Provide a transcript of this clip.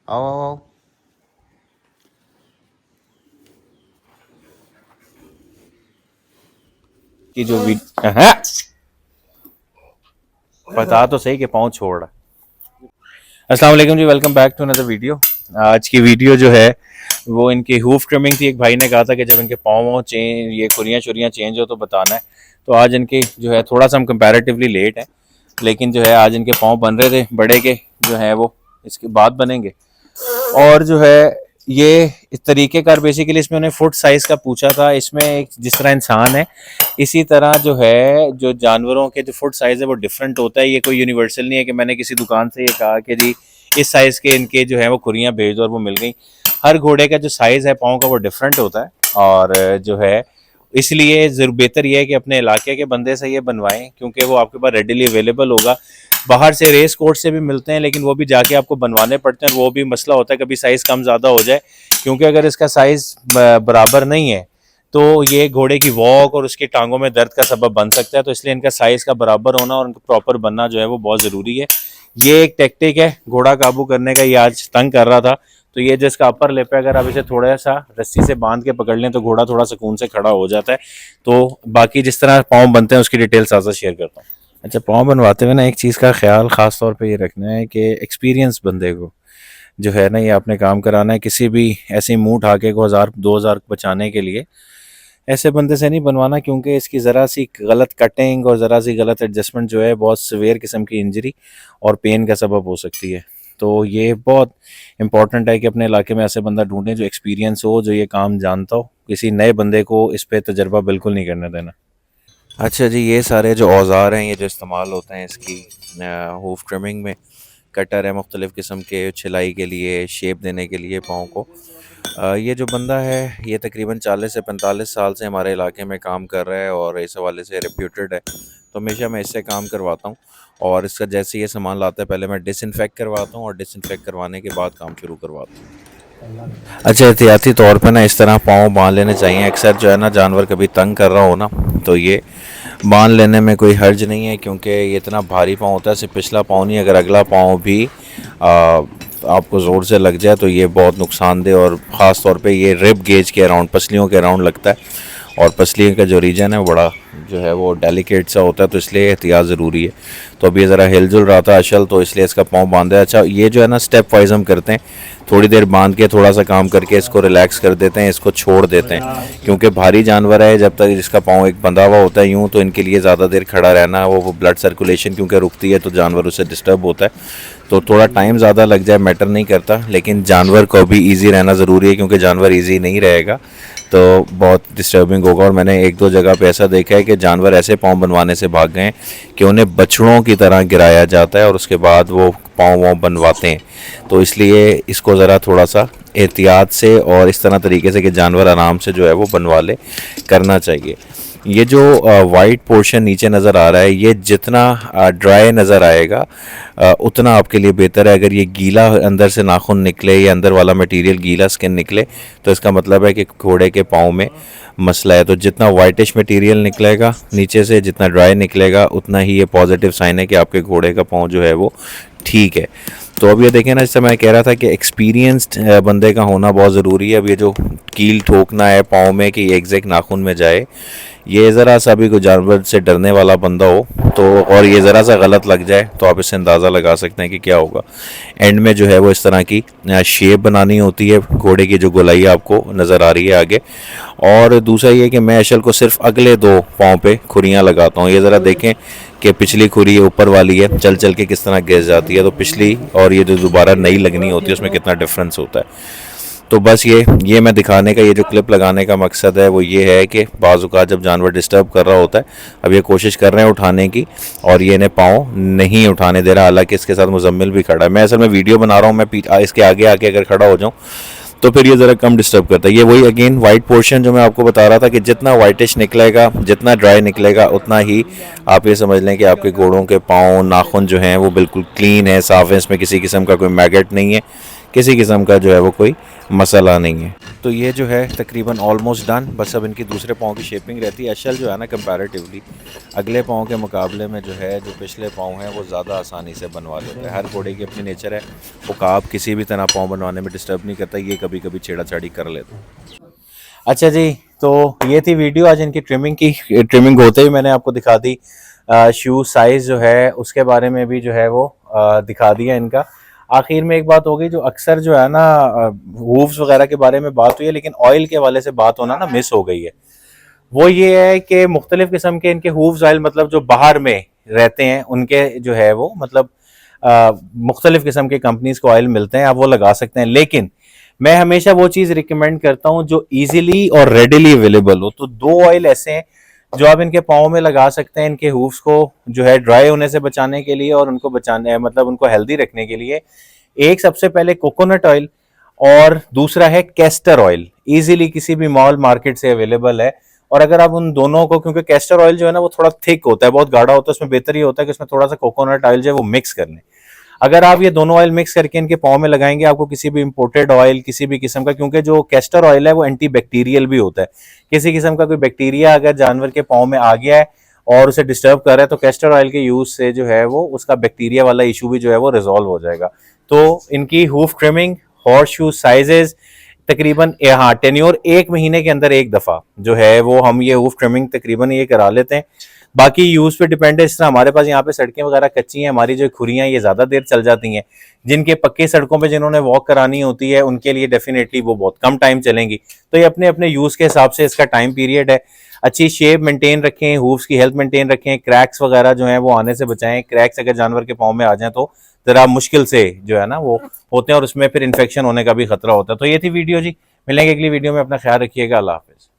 आओ आओ आओ। कि जो हाँ, बता तो सही कि पाँव छोड़ रहा। अस्सलाम वालेकुम जी, welcome back to another video. आज की वीडियो जो है वो इनकी हूफ ट्रिमिंग थी। एक भाई ने कहा था कि जब इनके पाँव चेंज, ये खुरियाँ शुरियाँ चेंज हो तो बताना है। तो आज इनके जो है थोड़ा सा हम कंपैरेटिवली लेट हैं, लेकिन जो है आज इनके पाँव बन रहे थे बड़े के, जो है वो इसके बाद बनेंगे। और जो है ये इस तरीके का बेसिकली इसमें उन्हें फुट साइज का पूछा था। इसमें एक जिस तरह इंसान है इसी तरह जो है जो जानवरों के जो फुट साइज है वो डिफरेंट होता है। ये कोई यूनिवर्सल नहीं है कि मैंने किसी दुकान से ये कहा कि जी इस साइज के इनके जो है वो खुरियाँ भेज दो और वो मिल गई। हर घोड़े का जो साइज है पाँव का वो डिफरेंट होता है। और जो है इसलिए जरूर बेहतर ये है कि अपने इलाके के बंदे से ये बनवाएं, क्योंकि वो आपके पास रेडिली अवेलेबल होगा। बाहर से रेस कोर्ट से भी मिलते हैं, लेकिन वो भी जाके आपको बनवाने पड़ते हैं। वो भी मसला होता है कभी साइज़ कम ज़्यादा हो जाए, क्योंकि अगर इसका साइज़ बराबर नहीं है तो ये घोड़े की वॉक और उसकी टांगों में दर्द का सबब बन सकता है। तो इसलिए इनका साइज़ का बराबर होना और उनका प्रॉपर बनना जो है वो बहुत ज़रूरी है। ये एक टेक्टिक है घोड़ा काबू करने का। ये आज तंग कर रहा था, तो ये जिसका अपर लिप है अगर आप इसे थोड़ा सा रस्सी से बांध के पकड़ लें तो घोड़ा थोड़ा सुकून से खड़ा हो जाता है। तो बाकी जिस तरह पाँव बनते हैं उसकी डिटेल साथ साथ शेयर करता हूँ। अच्छा, पाँव बनवाते हुए ना एक चीज़ का ख्याल ख़ास तौर पे ये रखना है कि एक्सपीरियंस बंदे को जो है ना, ये आपने काम कराना है। किसी भी ऐसे मुंह उठा के को 1000 2000 बचाने के लिए ऐसे बंदे से नहीं बनवाना, क्योंकि इसकी ज़रा सी गलत कटिंग और ज़रा सी गलत एडजस्टमेंट जो है बहुत सवेयर किस्म की इंजरी और पेन का सबब हो सकती है। तो ये बहुत इंपॉर्टेंट है कि अपने इलाके में ऐसे बंदा ढूंढें जो एक्सपीरियंस हो, जो ये काम जानता हो। किसी नए बंदे को इस पर तजर्बा बिल्कुल नहीं करने देना। अच्छा जी, ये सारे जो औज़ार हैं ये जो इस्तेमाल होते हैं इसकी हूफ ट्रिमिंग में, कटर है मुख्तलिफ़ किस्म के, छिलाई के लिए, शेप देने के लिए पाँव को। ये जो बंदा है ये तकरीबन 40 से 45 साल से हमारे इलाके में काम कर रहा है और इस हवाले से रेप्यूटेड है। तो हमेशा मैं इससे काम करवाता हूँ और इसका जैसे ये सामान लाता है पहले मैं डिसइंफेक्ट करवाता हूँ और डिसइंफेक्ट करवाने के बाद काम शुरू करवाता हूँ। अच्छा, एहतियाती तौर पे ना इस तरह पाँव बांध लेने चाहिए। अक्सर जो है ना जानवर कभी तंग कर रहा हो ना तो ये बांध लेने में कोई हर्ज नहीं है, क्योंकि ये इतना भारी पाँव होता है। सिर्फ पिछला पाँव नहीं, अगर अगला पाँव भी आपको ज़ोर से लग जाए तो ये बहुत नुकसानदेह, और ख़ास तौर पे ये रिब गेज के अराउंड, पसलियों के अराउंड लगता है। और पसली का जो रीजन है वो बड़ा जो है वो डेलिकेट सा होता है, तो इसलिए एहतियात ज़रूरी है। तो अभी ज़रा हिलजुल रहा था अशल, तो इसलिए इसका पाँव बांधा है। अच्छा, ये जो है ना स्टेप वाइज हम करते हैं, थोड़ी देर बांध के थोड़ा सा काम करके इसको रिलैक्स कर देते हैं, इसको छोड़ देते हैं, क्योंकि भारी जानवर है। जब तक जिसका पाँव एक बंधा हुआ होता है यूँ, तो इनके लिए ज़्यादा देर खड़ा रहना, वो ब्लड सर्कुलेशन क्योंकि रुकती है तो जानवर उससे डिस्टर्ब होता है। तो थोड़ा टाइम ज़्यादा लग जाए मैटर नहीं करता, लेकिन जानवर को भी ईजी रहना ज़रूरी है, क्योंकि जानवर ईजी नहीं रहेगा तो बहुत डिस्टर्बिंग होगा। और मैंने एक दो जगह पे ऐसा देखा है कि जानवर ऐसे पाँव बनवाने से भाग गए कि उन्हें बछड़ों की तरह गिराया जाता है और उसके बाद वो पाँव वाँव बनवाते हैं। तो इसलिए इसको ज़रा थोड़ा सा एहतियात से और इस तरह तरीके से कि जानवर आराम से जो है वो बनवा ले, करना चाहिए। ये जो वाइट पोर्शन नीचे नज़र आ रहा है, ये जितना ड्राई नज़र आएगा उतना आपके लिए बेहतर है। अगर ये गीला अंदर से नाखून निकले या अंदर वाला मटेरियल गीला स्किन निकले तो इसका मतलब है कि घोड़े के पाँव में मसला है। तो जितना वाइटिश मटेरियल निकलेगा नीचे से, जितना ड्राई निकलेगा, उतना ही ये पॉजिटिव साइन है कि आपके घोड़े का पाँव जो है वो ठीक है। तो अब ये देखें ना, जैसे मैं कह रहा था कि एक्सपीरियंस्ड बंदे का होना बहुत ज़रूरी है। अब ये जो कील ठोकना है पाँव में कि एग्जैक्ट नाखून में जाए, ये ज़रा सा भी कोई जानवर से डरने वाला बंदा हो तो, और ये ज़रा सा गलत लग जाए तो आप इससे अंदाज़ा लगा सकते हैं कि क्या होगा। एंड में जो है वो इस तरह की शेप बनानी होती है घोड़े की, जो गोलाई आपको नज़र आ रही है आगे। और दूसरा ये कि मैं अशल को सिर्फ अगले दो पाँव पे खुरियाँ लगाता हूँ। ये ज़रा देखें कि पिछली खुरी ऊपर वाली है, चल चल के किस तरह गिर जाती है, तो पिछली और ये जो दोबारा नई लगनी होती है उसमें कितना डिफरेंस होता है। तो बस ये मैं दिखाने का, ये जो क्लिप लगाने का मकसद है वो ये है कि बाज़ औक़ात जब जानवर डिस्टर्ब कर रहा होता है, अब ये कोशिश कर रहे हैं उठाने की और ये इन्हें पाँव नहीं उठाने दे रहा, हालांकि इसके साथ मुजम्मिल भी खड़ा है। मैं असल में वीडियो बना रहा हूँ, मैं इसके आगे आके अगर खड़ा हो जाऊँ तो फिर ये ज़रा कम डिस्टर्ब करता है। ये वही अगेन वाइट पोर्शन जो मैं आपको बता रहा था कि जितना वाइटिश निकलेगा, जितना ड्राई निकलेगा, उतना ही आप ये समझ लें कि आपके घोड़ों के पाँव नाखून जो हैं वो बिल्कुल क्लीन है, साफ़ है, इसमें किसी किस्म का कोई मैगेट नहीं है, किसी किस्म का जो है वो कोई मसला नहीं है। तो ये जो है तकरीबन ऑलमोस्ट डन। बस अब इनकी दूसरे पाँव की शेपिंग रहती है। अशल जो है ना कंपैरेटिवली अगले पाँव के मुकाबले में जो है जो पिछले पाँव हैं वो ज़्यादा आसानी से बनवा लेते हैं। हर घोड़े की अपनी नेचर है, उकाब किसी भी तरह पाँव बनवाने में डिस्टर्ब नहीं करता, ये कभी कभी छेड़ाछाड़ी कर लेते हैं। अच्छा जी, तो ये थी वीडियो आज इनकी ट्रिमिंग की। ट्रिमिंग होते ही मैंने आपको दिखा दी। शू साइज़ जो है उसके बारे में भी जो है वो दिखा दिया इनका। आखिर में एक बात हो गई, जो अक्सर जो है ना हूव्स वगैरह के बारे में बात हुई है, लेकिन ऑयल के वाले से बात होना ना मिस हो गई है। वो ये है कि मुख्तलिफ किस्म के इनके हूव्स ऑयल, मतलब जो बाहर में रहते हैं उनके जो है वो मतलब मुख्तलिफ किस्म के कंपनीज को ऑयल मिलते हैं, आप वो लगा सकते हैं। लेकिन मैं हमेशा वो चीज़ रिकमेंड करता हूँ जो इजीली और रेडिली अवेलेबल हो। तो दो ऑयल ऐसे हैं जो आप इनके पाँव में लगा सकते हैं, इनके हूव्स को जो है ड्राई होने से बचाने के लिए और उनको बचाने मतलब उनको हेल्दी रखने के लिए। एक सबसे पहले कोकोनट ऑयल और दूसरा है कैस्टर ऑयल। इजीली किसी भी मॉल मार्केट से अवेलेबल है। और अगर आप उन दोनों को, क्योंकि कैस्टर ऑयल जो है ना वो थोड़ा थिक होता है, बहुत गाढ़ा होता है, उसमें बेहतर ये होता है कि उसमें थोड़ा सा कोकोनट ऑयल जो है वो मिक्स कर लें। अगर आप ये दोनों ऑयल मिक्स करके इनके पाँव में लगाएंगे, आपको किसी भी इंपोर्टेड ऑयल किसी भी किस्म का, क्योंकि जो कैस्टर ऑयल है वो एंटी बैक्टीरियल भी होता है, किसी किस्म का कोई बैक्टीरिया अगर जानवर के पाँव में आ गया है और उसे डिस्टर्ब कर रहा है तो कैस्टर ऑयल के यूज से जो है वो उसका बैक्टीरिया वाला इशू भी जो है वो रिजॉल्व हो जाएगा। तो इनकी hoof trimming, horse shoe sizes तकरीबन हाँ टेन्योर 1 महीने के अंदर एक दफ़ा जो है वो हम ये हूफ ट्रिमिंग तकरीबन ये करा लेते हैं। बाकी यूज पे डिपेंड है। इस तरह हमारे पास यहाँ पे सड़कें वगैरह कच्ची हैं, हमारी जो खुरियाँ ये ज़्यादा देर चल जाती हैं। जिनके पक्की सड़कों पे जिन्होंने वॉक करानी होती है उनके लिए डेफिनेटली वो बहुत कम टाइम चलेंगी। तो ये अपने अपने यूज़ के हिसाब से इसका टाइम पीरियड है। अच्छी शेप मेंटेन रखें, हूव्स की हेल्थ मेंटेन रखें, क्रैक्स वगैरह जो हैं वो आने से बचाएं। क्रैक्स अगर जानवर के पाँव में आ जाएं तो ज़रा मुश्किल से जो है ना वो होते हैं और उसमें फिर इन्फेक्शन होने का भी खतरा होता है। तो ये थी वीडियो जी, मिलेंगे अगली वीडियो में। अपना ख्याल रखिएगा। अल्लाह हाफिज़।